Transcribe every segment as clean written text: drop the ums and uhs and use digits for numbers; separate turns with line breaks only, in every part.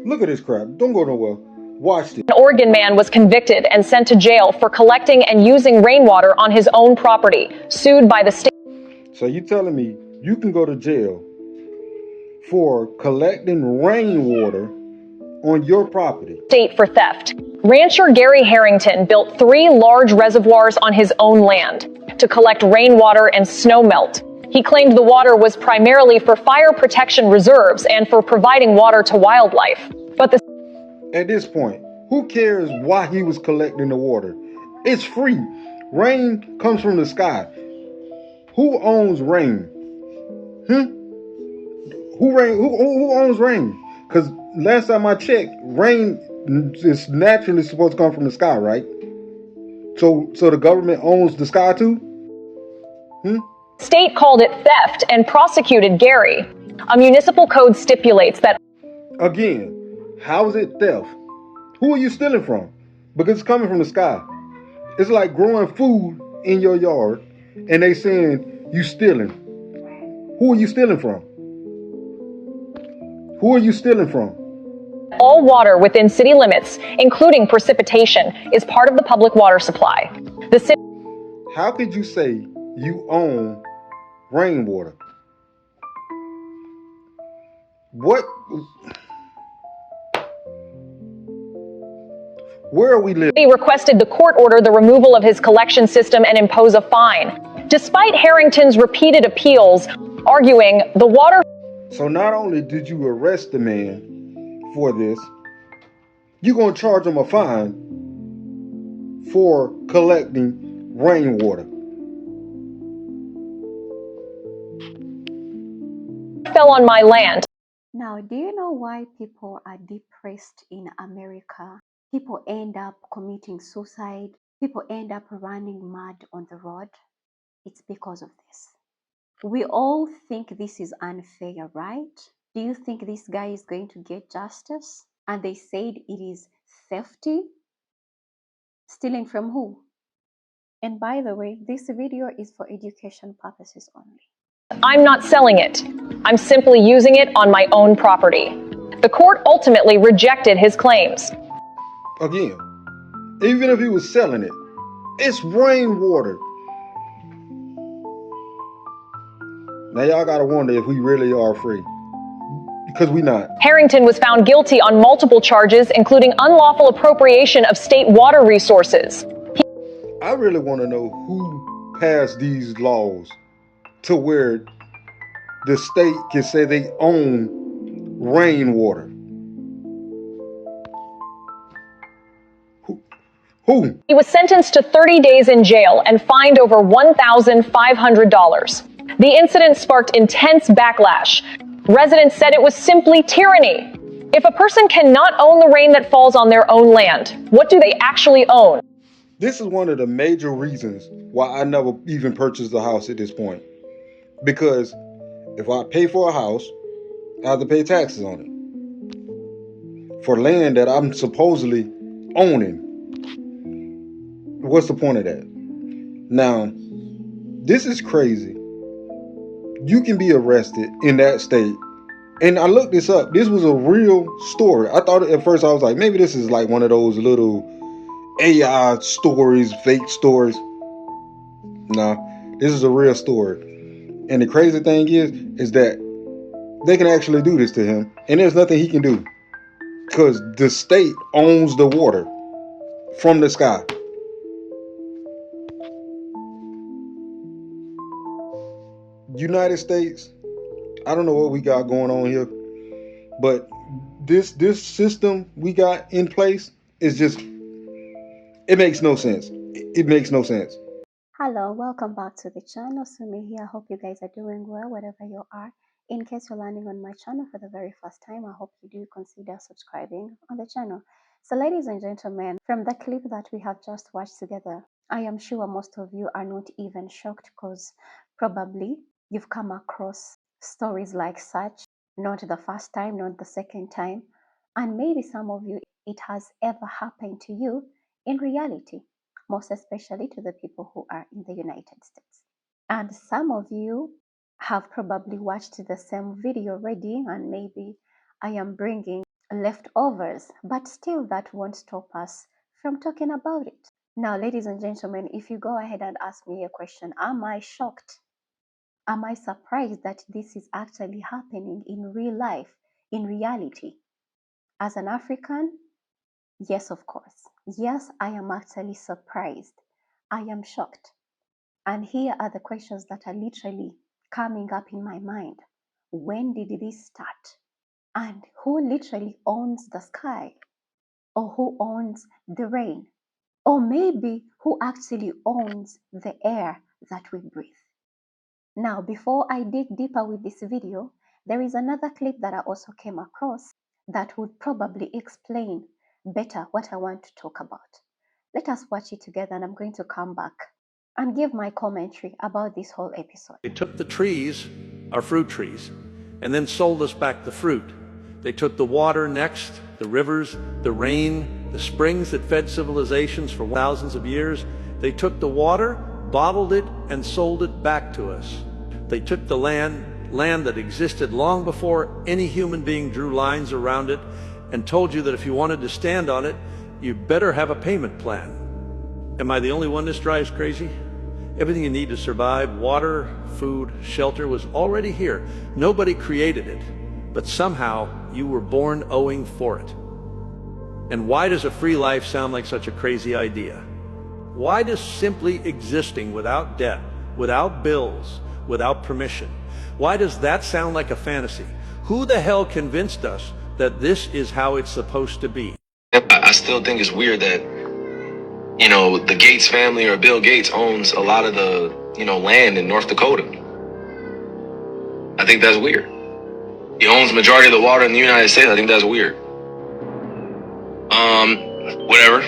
Look at this crap. Don't go nowhere. Watch this.
An Oregon man was convicted and sent to jail for collecting and using rainwater on his own property, sued by the state.
So you telling me you can go to jail for collecting rainwater on your property?
State for theft. Rancher Gary Harrington built 3 large reservoirs on his own land to collect rainwater and snowmelt. He claimed the water was primarily for fire protection reserves and for providing water to wildlife. But
at this point, who cares why he was collecting the water? It's free. Rain comes from the sky. Who owns rain? Who owns rain? Because last time I checked, rain is naturally supposed to come from the sky, right? So the government owns the sky too?
State called it theft and prosecuted Gary. A municipal code stipulates that.
Again, how is it theft? Who are you stealing from? Because it's coming from the sky. It's like growing food in your yard and they saying you stealing. Who are you stealing from? Who are you stealing from?
All water within city limits, including precipitation, is part of the public water supply. The city.
How could you say you own rainwater? What? Where are we living?
He requested the court order the removal of his collection system and impose a fine, despite Harrington's repeated appeals, arguing the water.
So not only did you arrest the man for this, you're going to charge him a fine for collecting rainwater.
Fell on my land.
Now, do you know why people are depressed in America? People end up committing suicide. People end up running mad on the road. It's because of this. We all think this is unfair, right? Do you think this guy is going to get justice? And they said it is thefty. Stealing from who? And by the way, this video is for education purposes only.
I'm not selling it. I'm simply using it on my own property. The court ultimately rejected his claims.
Again, even if he was selling it, it's rainwater. Now y'all gotta wonder if we really are free. Because we not.
Harrington was found guilty on multiple charges, including unlawful appropriation of state water resources.
I really want to know who passed these laws to where the state can say they own rainwater. Who?
He was sentenced to 30 days in jail and fined over $1,500. The incident sparked intense backlash. Residents said it was simply tyranny. If a person cannot own the rain that falls on their own land, what do they actually own?
This is one of the major reasons why I never even purchased a house at this point. Because if I pay for a house, I have to pay taxes on it. For land that I'm supposedly owning. What's the point of that? Now, this is crazy. You can be arrested in that state. And I looked this up. This was a real story. I thought at first I was like, maybe this is like one of those little AI stories, fake stories. No, this is a real story. And the crazy thing is that they can actually do this to him. And there's nothing he can do. Because the state owns the water from the sky. United States, I don't know what we got going on here, but this system we got in place is just, it makes no sense. It makes no sense.
Hello, welcome back to the channel. Sumi here. I hope you guys are doing well wherever you are. In case you're landing on my channel for the very first time, I hope you do consider subscribing on the channel. So ladies and gentlemen, from the clip that we have just watched together, I am sure most of you are not even shocked because probably you've come across stories like such, not the first time, not the second time, and maybe some of you, it has ever happened to you in reality, most especially to the people who are in the United States. And some of you have probably watched the same video already, and maybe I am bringing leftovers, but still that won't stop us from talking about it. Now, ladies and gentlemen, if you go ahead and ask me a question, am I shocked? Am I surprised that this is actually happening in real life, in reality? As an African, yes, of course. Yes, I am actually surprised. I am shocked. And here are the questions that are literally coming up in my mind. When did this start? And who literally owns the sky? Or who owns the rain? Or maybe who actually owns the air that we breathe? Now, before I dig deeper with this video, there is another clip that I also came across that would probably explain better what I want to talk about. Let us watch it together and I'm going to come back and give my commentary about this whole episode.
They took the trees, our fruit trees, and then sold us back the fruit. They took the water next, the rivers, the rain, the springs that fed civilizations for thousands of years. They took the water, bottled it, and sold it back to us. They took the land that existed long before any human being drew lines around it, and told you that if you wanted to stand on it, you better have a payment plan. Am I the only one this drives crazy? Everything you need to survive, water, food, shelter, was already here. Nobody created it, but somehow you were born owing for it. And why does a free life sound like such a crazy idea? Why does simply existing without debt, without bills, without permission, why does that sound like a fantasy? Who the hell convinced us that this is how it's supposed to be?
I still think it's weird that, the Gates family or Bill Gates owns a lot of the, land in North Dakota. I think that's weird. He owns the majority of the water in the United States. I think that's weird. Whatever.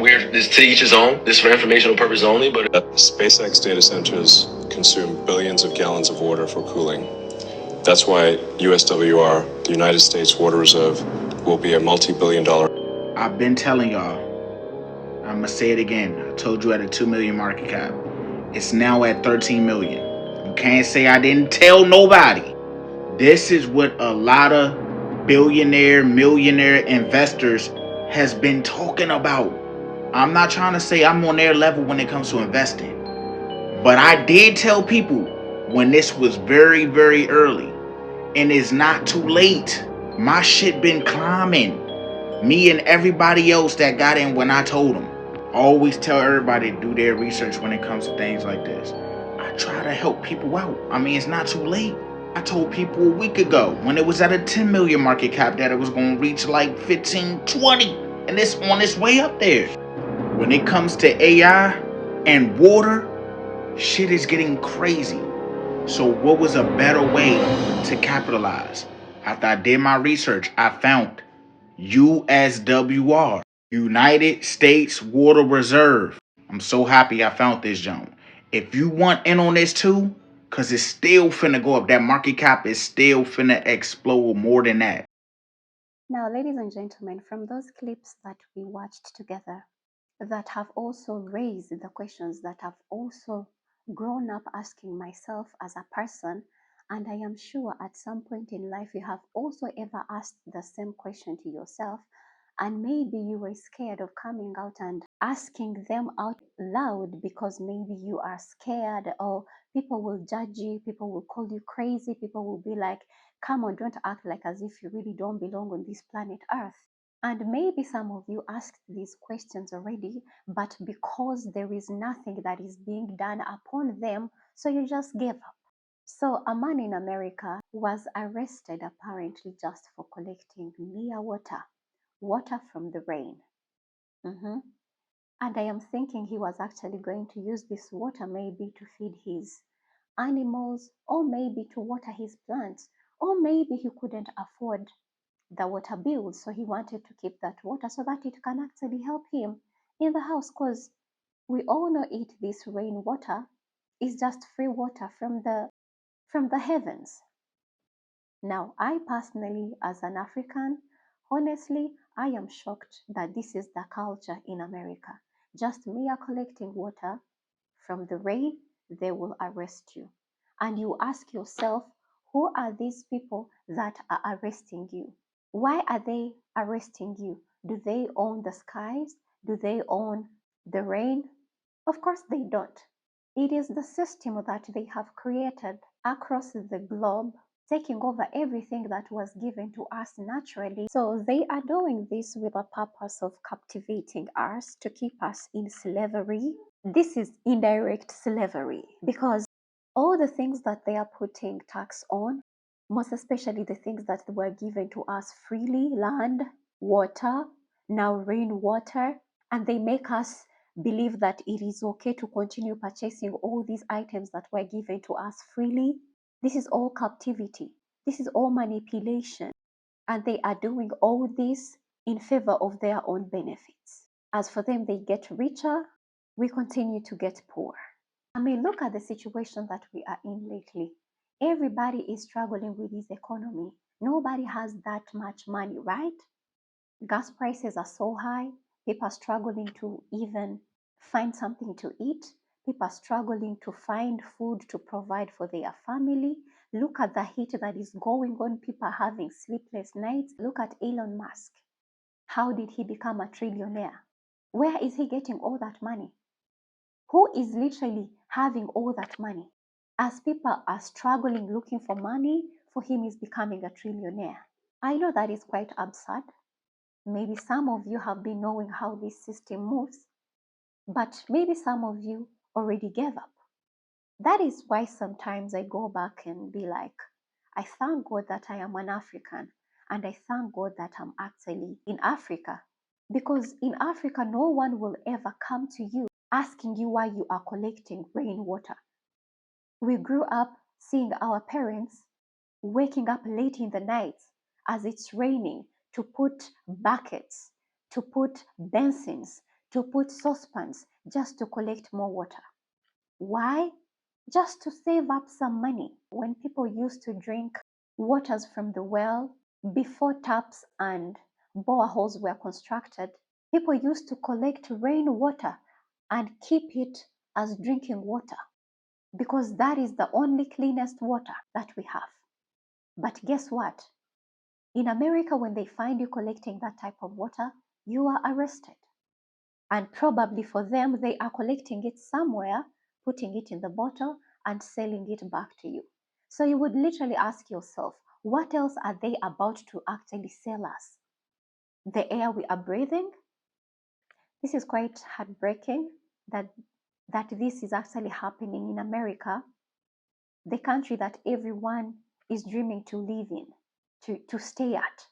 Weird. This to each his own. This is for informational purposes only, but
SpaceX data centers consume billions of gallons of water for cooling. That's why USWR, the United States Water Reserve, will be a multi-billion-dollar.
I've been telling y'all. I'm gonna say it again. I told you at a 2 million market cap. It's now at 13 million. You can't say I didn't tell nobody. This is what a lot of billionaire, millionaire investors has been talking about. I'm not trying to say I'm on their level when it comes to investing, but I did tell people when this was very, very early, and it's not too late. My shit been climbing. Me and everybody else that got in when I told them. Always tell everybody to do their research when it comes to things like this. I try to help people out. I mean, it's not too late. I told people a week ago when it was at a 10 million market cap that it was going to reach like 15, 20, and it's on its way up there. When it comes to AI and water, shit is getting crazy. So what was a better way to capitalize? After I did my research, I found USWR, United States Water Reserve. I'm so happy I found this junk. If you want in on this too, cause it's still finna go up. That market cap is still finna explode more than that.
Now, ladies and gentlemen, from those clips that we watched together, that have also raised the questions that I've also grown up asking myself as a person. And I am sure at some point in life you have also ever asked the same question to yourself. And maybe you were scared of coming out and asking them out loud because maybe you are scared or people will judge you, people will call you crazy, people will be like, come on, don't act like as if you really don't belong on this planet Earth. And maybe some of you asked these questions already, but because there is nothing that is being done upon them, so you just gave up. So a man in America was arrested apparently just for collecting mere water from the rain. Mhm. And I am thinking he was actually going to use this water maybe to feed his animals, or maybe to water his plants, or maybe he couldn't afford the water bill, so he wanted to keep that water so that it can actually help him in the house, because we all know this rainwater is just free water from the heavens. Now, I personally, as an African, honestly, I am shocked that this is the culture in America. Just mere collecting water from the rain, they will arrest you. And you ask yourself, who are these people that are arresting you? Why are they arresting you? Do they own the skies? Do they own the rain? Of course they don't. It is the system that they have created across the globe, taking over everything that was given to us naturally. So they are doing this with a purpose of captivating us to keep us in slavery. This is indirect slavery because all the things that they are putting tax on, most especially the things that were given to us freely, land, water, now rainwater, and they make us believe that it is okay to continue purchasing all these items that were given to us freely. This is all captivity. This is all manipulation. And they are doing all this in favor of their own benefits. As for them, they get richer, we continue to get poor. I mean, look at the situation that we are in lately. Everybody is struggling with this economy. Nobody has that much money, right? Gas prices are so high. People are struggling to even find something to eat. People are struggling to find food to provide for their family. Look at the heat that is going on. People are having sleepless nights. Look at Elon Musk. How did he become a trillionaire? Where is he getting all that money? Who is literally having all that money? As people are struggling looking for money, for him is becoming a trillionaire. I know that is quite absurd. Maybe some of you have been knowing how this system moves, but maybe some of you already gave up. That is why sometimes I go back and be like, I thank God that I am an African, and I thank God that I'm actually in Africa. Because in Africa, no one will ever come to you asking you why you are collecting rainwater. We grew up seeing our parents waking up late in the night as it's raining to put buckets, to put basins, to put saucepans just to collect more water. Why? Just to save up some money. When people used to drink waters from the well before taps and boreholes were constructed, people used to collect rainwater and keep it as drinking water because that is the only cleanest water that we have. But guess what? In America, when they find you collecting that type of water, you are arrested. And probably for them, they are collecting it somewhere, putting it in the bottle, and selling it back to you. So you would literally ask yourself, what else are they about to actually sell us? The air we are breathing? This is quite heartbreaking that this is actually happening in America, the country that everyone is dreaming to live in, to stay at.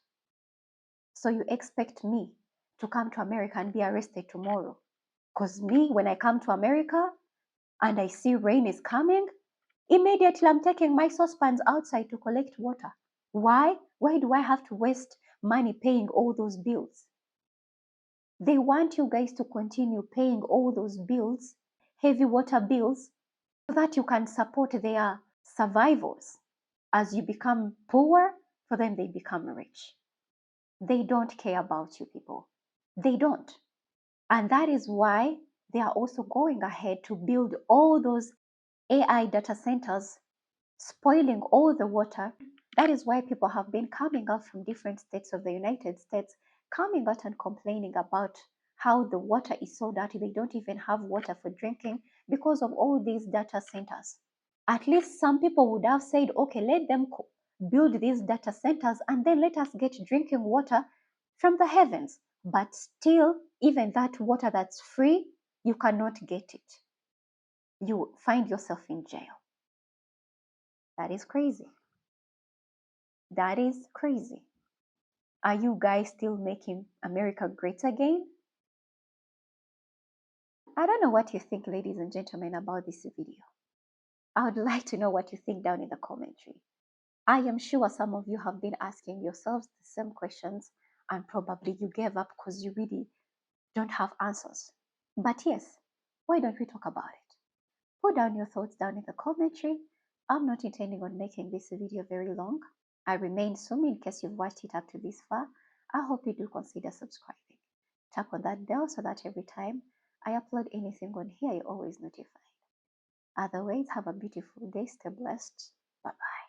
So you expect me to come to America and be arrested tomorrow? Because me, when I come to America and I see rain is coming, immediately I'm taking my saucepans outside to collect water. Why? Why do I have to waste money paying all those bills? They want you guys to continue paying all those bills, heavy water bills, so that you can support their survivals. As you become poor, for them they become rich. They don't care about you people. They don't. And that is why they are also going ahead to build all those AI data centers, spoiling all the water. That is why people have been coming out from different states of the United States, coming out and complaining about how the water is so dirty. They don't even have water for drinking because of all these data centers. At least some people would have said, okay, let them build these data centers and then let us get drinking water from the heavens. But still, even that water that's free, you cannot get it. You find yourself in jail. That is crazy. That is crazy. Are you guys still making America great again? I don't know what you think, ladies and gentlemen, about this video. I would like to know what you think down in the commentary. I am sure some of you have been asking yourselves the same questions and probably you gave up because you really don't have answers. But yes, why don't we talk about it? Put down your thoughts down in the commentary. I'm not intending on making this video very long. I remain Sumi in case you've watched it up to this far. I hope you do consider subscribing. Tap on that bell so that every time I upload anything on here, you're always notified. Otherwise, have a beautiful day. Stay blessed. Bye-bye.